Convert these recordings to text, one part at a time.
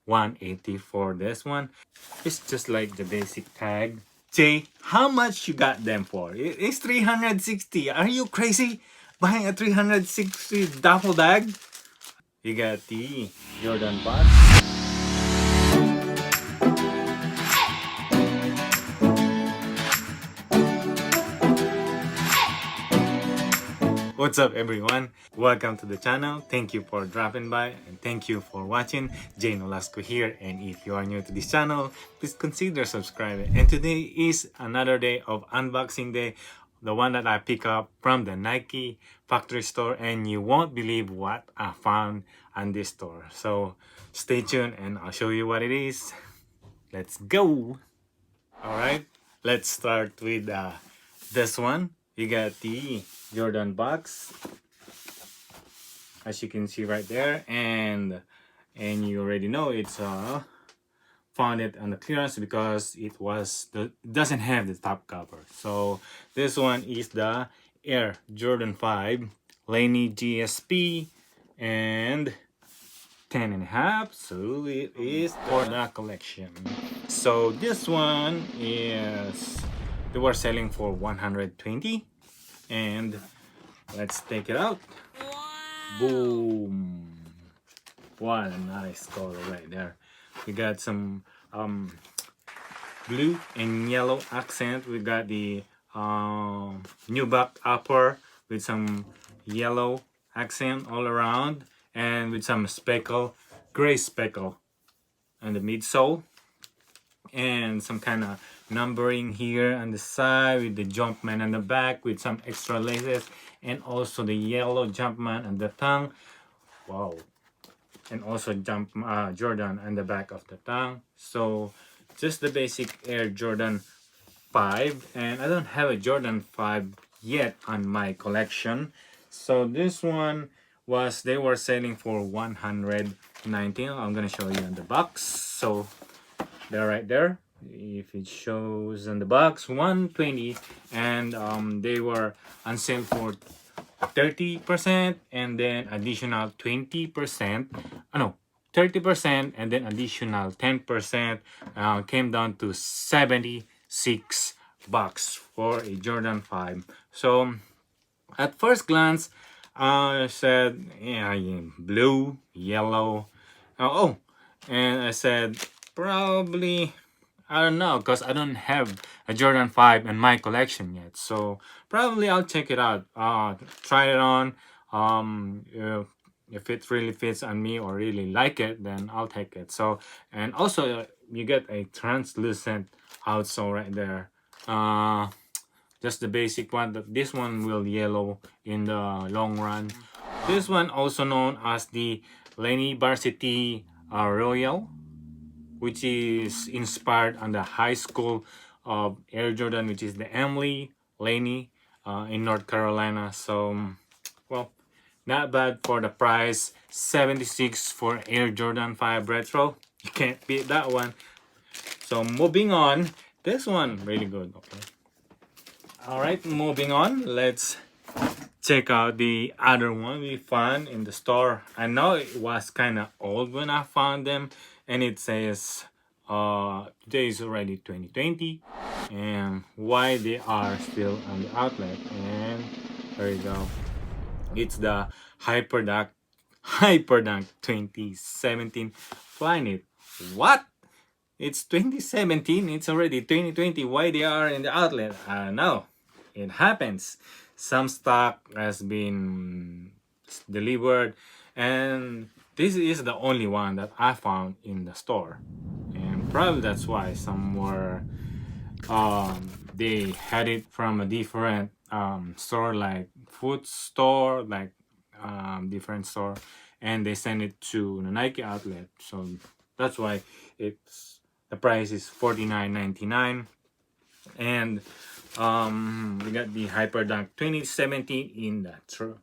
180 for this one. It's just like the basic tag. Jay, how much you got them for? It's 360. Are you crazy? Buying a 360 duffel bag? You got the Jordan box. What's up everyone? Welcome to the channel. Thank you for dropping by and thank you for watching. Nolasco here, and if you are new to this channel, please consider subscribing. And today is another day of unboxing day, the one that I pick up from the Nike factory store, and you won't believe what I found on this store. So stay tuned and I'll show you what it is. Let's go! Alright, let's start with this one. You got the Jordan box, as you can see right there, and you already know it's found it on the clearance because it doesn't have the top cover. So this one is the Air Jordan 5 Laney GSP and 10.5, so it is for the collection. So this one is, they were selling for 120, and let's take it out. Boom! What a nice color right there. We got some blue and yellow accent. We got the nubuck upper with some yellow accent all around, and with some speckle, gray speckle on the midsole, and some kind of numbering here on the side with the Jumpman on the back with some extra laces, and also the yellow Jumpman on the tongue. Wow! And also Jordan on the back of the tongue. So just the basic Air Jordan 5, and I don't have a Jordan 5 yet on my collection. So this one they were selling for 119. I'm gonna show you in the box. So they're right there. If it shows in the box, 120, and they were on sale for 30%, and then additional 20%. No, 30%, and then additional 10%. Came down to 76 bucks for a Jordan 5. So at first glance, I said, yeah, blue, yellow. And I said, probably, I don't know, because I don't have a Jordan 5 in my collection yet. So probably I'll check it out, try it on. If it really fits on me or really like it, then I'll take it. So, and also you get a translucent outsole right there. Just the basic one. This one will yellow in the long run. This one also known as the Laney Varsity Royal, which is inspired on the high school of Air Jordan, which is the Emily Laney in North Carolina. So, well, not bad for the price. 76 for Air Jordan 5 Retro. You can't beat that one. So moving on, this one really good. Okay. Alright, moving on, let's check out the other one we found in the store. I know it was kind of old when I found them, and it says today is already 2020, and why they are still on the outlet. And there you go, it's the hyperdunk 2017 Flyknit. What? It's 2017, it's already 2020. Why they are in the outlet? I don't know. It happens. Some stock has been delivered, and this is the only one that I found in the store. And probably that's why some were they had it from a different store, like food store, like different store, and they send it to the Nike outlet. So that's why the price is $49.99. And we got the Hyperdunk 2017 in the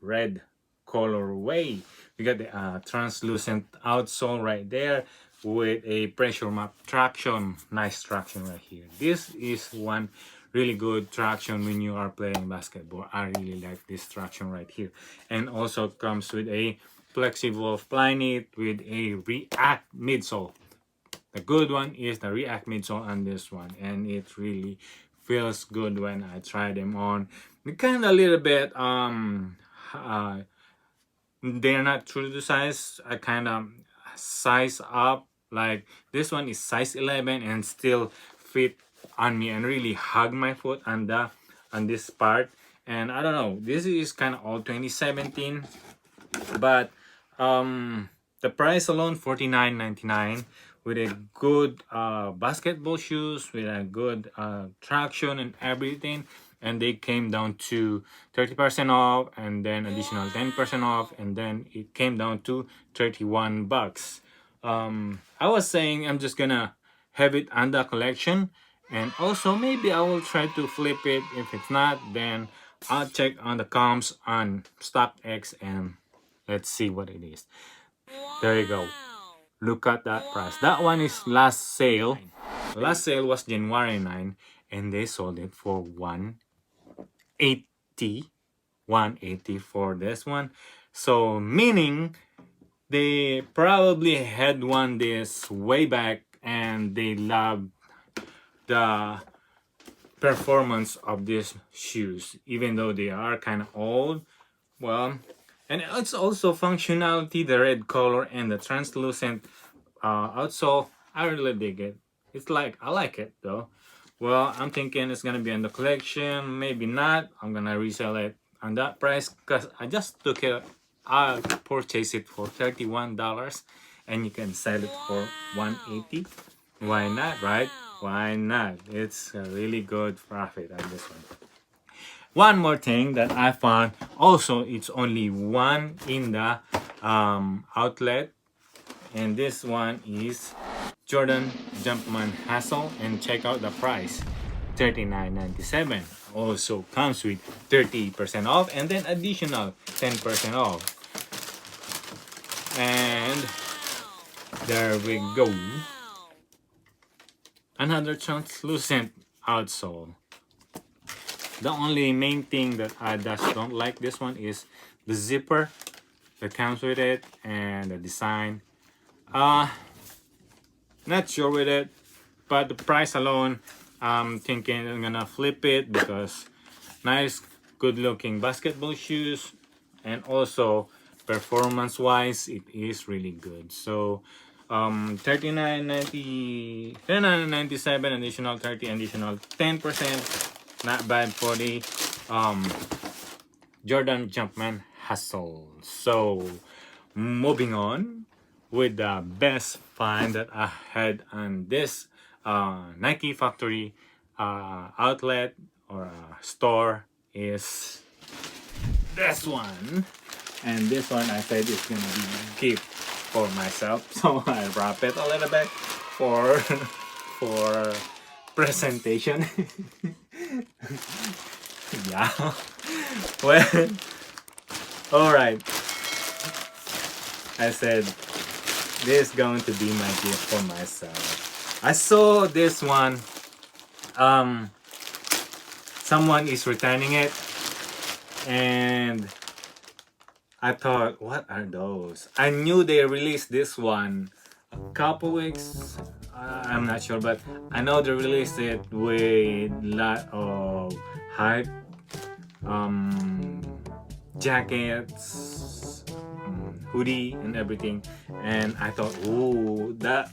red colorway. We got the translucent outsole right there with a pressure map traction. Nice traction right here. This is one really good traction when you are playing basketball. I really like this traction right here. And also comes with a flexible Flyknit with a React midsole. The good one is the React midsole on this one, and it really feels good when I try them on. They kind of a little bit they're not true to size. I kind of size up, like this one is size 11 and still fit on me and really hug my foot on this part. And I don't know, this is kind of old 2017, but the price alone $49.99 with a good basketball shoes with a good traction and everything, and they came down to 30% off and then additional 10% off, and then it came down to 31 bucks. I was saying I'm just gonna have it on the collection, and also maybe I will try to flip it. If it's not, then I'll check on the comps on StockX and let's see what it is. There you go. Look at that price. That one is last sale. Last sale was January 9 and they sold it for 180. 180 for this one. So meaning they probably had one this way back and they loved the performance of these shoes, even though they are kind of old. Well, and it's also functionality, the red color and the translucent outsole. I really dig it. It's like, I like it though. Well, I'm thinking it's gonna be in the collection, maybe not. I'm gonna resell it on that price because I just took it. I purchased it for $31 and you can sell it for 180. Why not, right? Why not? It's a really good profit on this one. One more thing that I found, also it's only one in the outlet, and this one is Jordan Jumpman Hassle, and check out the price, $39.97. Also comes with 30% off and then additional 10% off. And there we go. Another translucent outsole. The only main thing that I just don't like this one is the zipper that comes with it and the design. Not sure with it, but the price alone, I'm thinking I'm gonna flip it because nice, good looking basketball shoes, and also performance wise it is really good. So $39.97 additional 30 additional 10%. Not bad for the Jordan Jumpman Hustle. So moving on with the best find that I had on this Nike factory outlet or store is this one. And this one I said is gonna be a gift for myself, so I wrap it a little bit for presentation. Yeah. Well, all right. I said this is going to be my gift for myself. I saw this one. Someone is returning it, and I thought, what are those? I knew they released this one a couple weeks. I'm not sure, but I know they released it with a lot of hype, jackets, hoodie, and everything. And I thought, ooh, that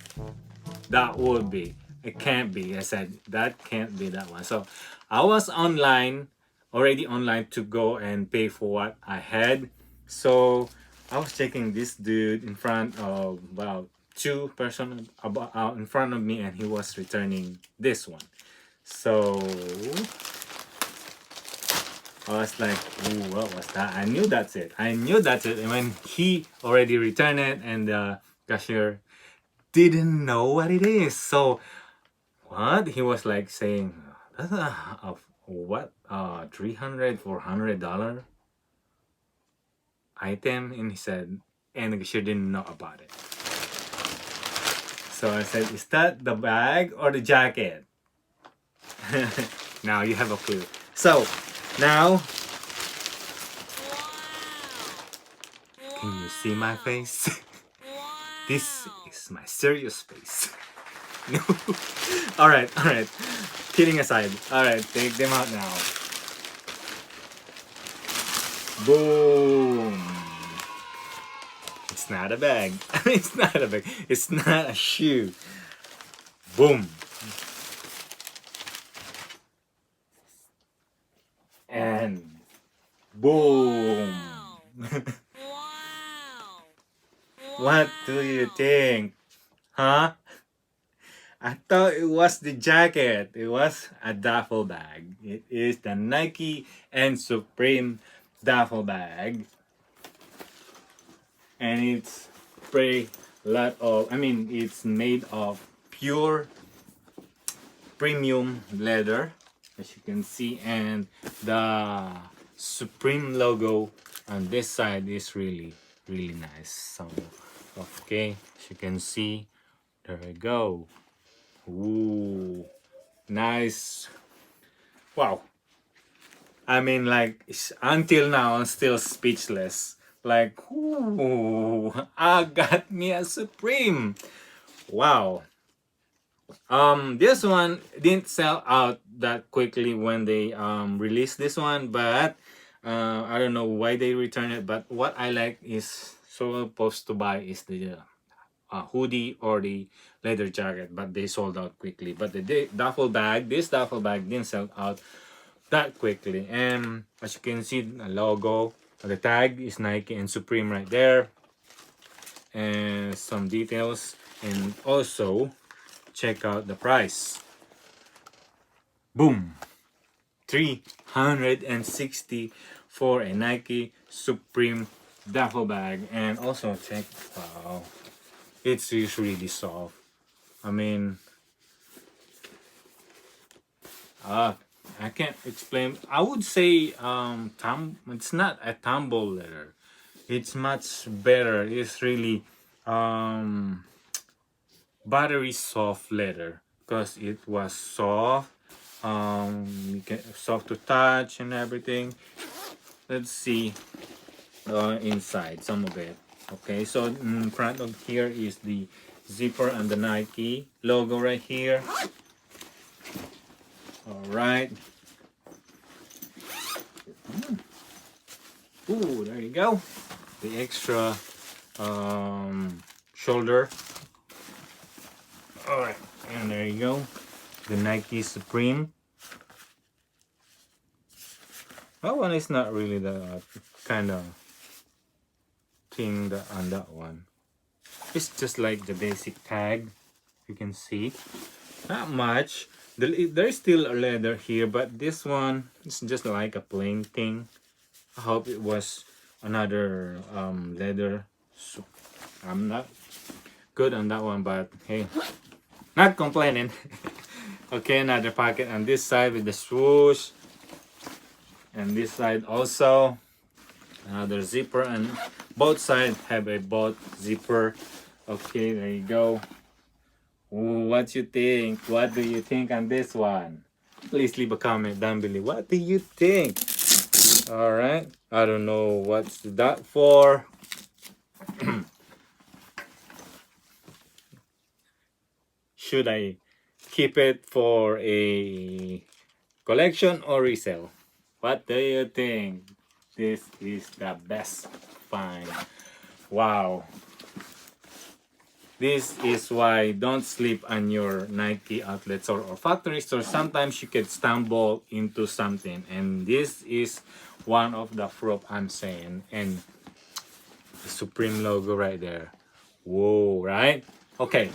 would be. It can't be. I said that can't be that one. So I was already online to go and pay for what I had. So I was checking this dude in front of about two person out in front of me, and he was returning this one. So I was like, ooh, what was that? I knew that's it. And when he already returned it, and the cashier didn't know what it is. So what? He was like saying, that's what? $300-$400 item? And he said, and the cashier didn't know about it. So I said, is that the bag or the jacket? Now you have a clue. So now, can you see my face? This is my serious face. All right, all right. Kidding aside. All right, take them out now. Boom. It's not a bag. It's not a bag. It's not a shoe. Boom. And boom. Wow. What do you think? Huh? I thought it was the jacket. It was a duffel bag. It is the Nike and Supreme duffel bag. And it's pretty lot of, it's made of pure premium leather, as you can see, and the Supreme logo on this side is really nice. So okay, as you can see, there we go. Ooh, nice. Wow. Like until now I'm still speechless. Like, ooh, I got me a Supreme. Wow. This one didn't sell out that quickly when they released this one, but I don't know why they returned it. But what I like is supposed to buy is the hoodie or the leather jacket, but they sold out quickly. But the duffel bag, this duffel bag didn't sell out that quickly. And as you can see, the logo, the tag is Nike and Supreme right there, and some details, and also check out the price. Boom, 360 for a Nike Supreme duffel bag. And also check, wow, it's really soft. I mean, I can't explain. I would say it's not a tumble leather. It's much better. It's really buttery soft leather, because it was soft, soft to touch and everything. Let's see inside some of it. Okay, so in front of here is the zipper and the Nike logo right here. All right. Ooh, there you go. The extra shoulder. All right, and there you go. The Nike Supreme. That one is not really the kind of thing that on that one. It's just like the basic tag. You can see, not much. There's still a leather here, but this one is just like a plain thing. I hope it was another leather. So I'm not good on that one, but hey, not complaining. Okay, another pocket on this side with the swoosh, and this side also another zipper, and both sides have a both zipper. Okay, there you go. Ooh, what you think? What do you think on this one? Please leave a comment down below. What do you think? All right, I don't know what's that for. Should I keep it for a collection or resell? What do you think? This is the best find. Wow. This is why don't sleep on your Nike outlets or factory stores. Sometimes you could stumble into something, and this is one of the proof I'm saying. And the Supreme logo right there. Whoa, right? Okay.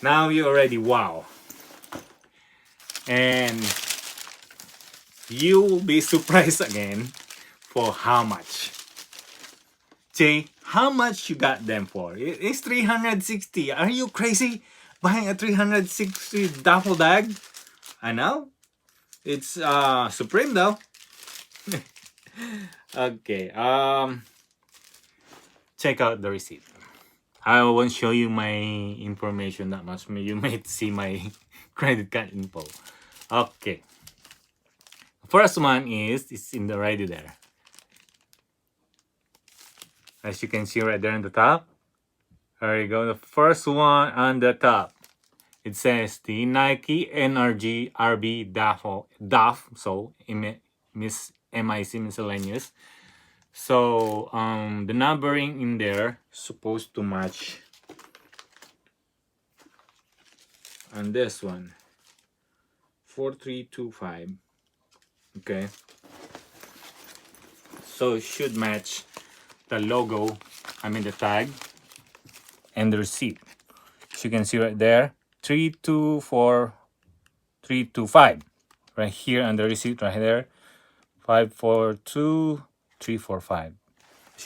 Now you already wow. And you will be surprised again for how much. Jay, how much you got them for? It's 360. Are you crazy? Buying a 360 duffel bag? I know. It's Supreme though. Okay. Check out the receipt. I won't show you my information that much. You might see my credit card info. Okay. First one is it's in the right there. As you can see right there on the top. There you go. The first one on the top. It says the Nike NRG RB Duff, so MIC miscellaneous. So the numbering in there supposed to match on this one 4325. Okay, so it should match the logo, I mean the tag, and the receipt. As you can see right there, 324325 right here on the receipt right there, 542345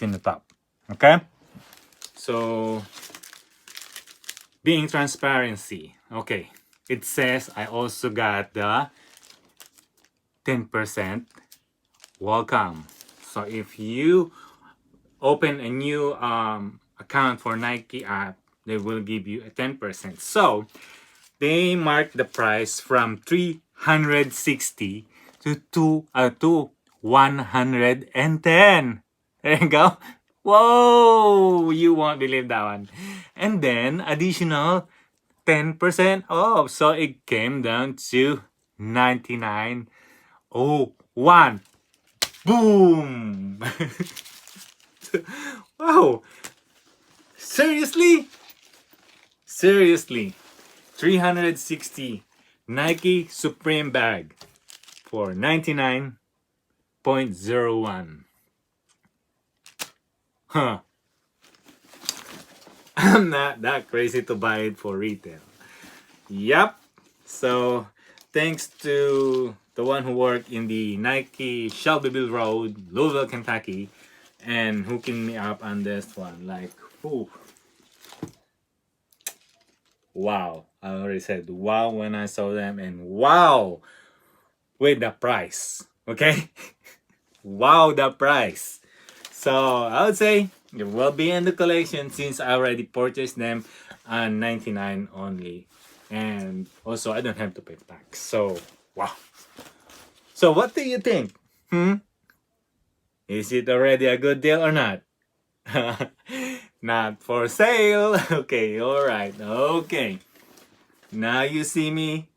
in the top. Okay, so being transparency. Okay, it says I also got the 10% welcome. So if you open a new account for Nike app, they will give you a 10%. So they marked the price from 360 to 110. There you go. Whoa! You won't believe that one. And then additional 10% off. So it came down to 99.01. Boom! Wow! Seriously? Seriously. 360 Nike Supreme bag for 99.01. Huh. I'm not that crazy to buy it for retail. Yep. So thanks to the one who worked in the Nike Shelbyville Road, Louisville, Kentucky, and hooking me up on this one. Like, whew. Wow. I already said wow when I saw them, and wow with the price. Okay? Wow, the price. So I would say it will be in the collection since I already purchased them on 99 only. And also I don't have to pay tax. So wow. So what do you think? Is it already a good deal or not? Not for sale. Okay, alright. Okay. Now you see me.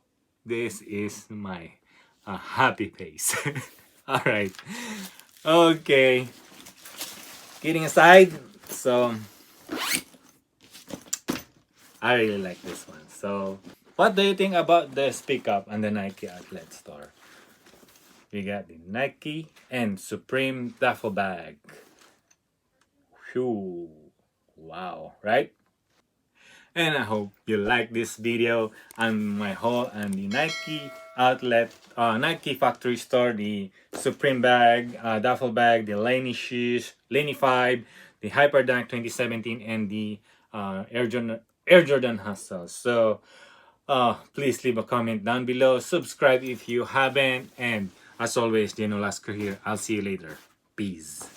This is my happy face. Alright. Okay. Kidding aside, so I really like this one. So what do you think about this pickup on the Nike outlet store? We got the Nike and Supreme duffel bag. Whew. Wow, right? And I hope you like this video on my haul on the Nike outlet, Nike factory store, the Supreme bag, duffel bag, the Laney shoes, Laney 5, the Hyperdunk 2017, and the Air Jordan Hustle. So please leave a comment down below, subscribe if you haven't, and as always, Nolasco here. I'll see you later. Peace.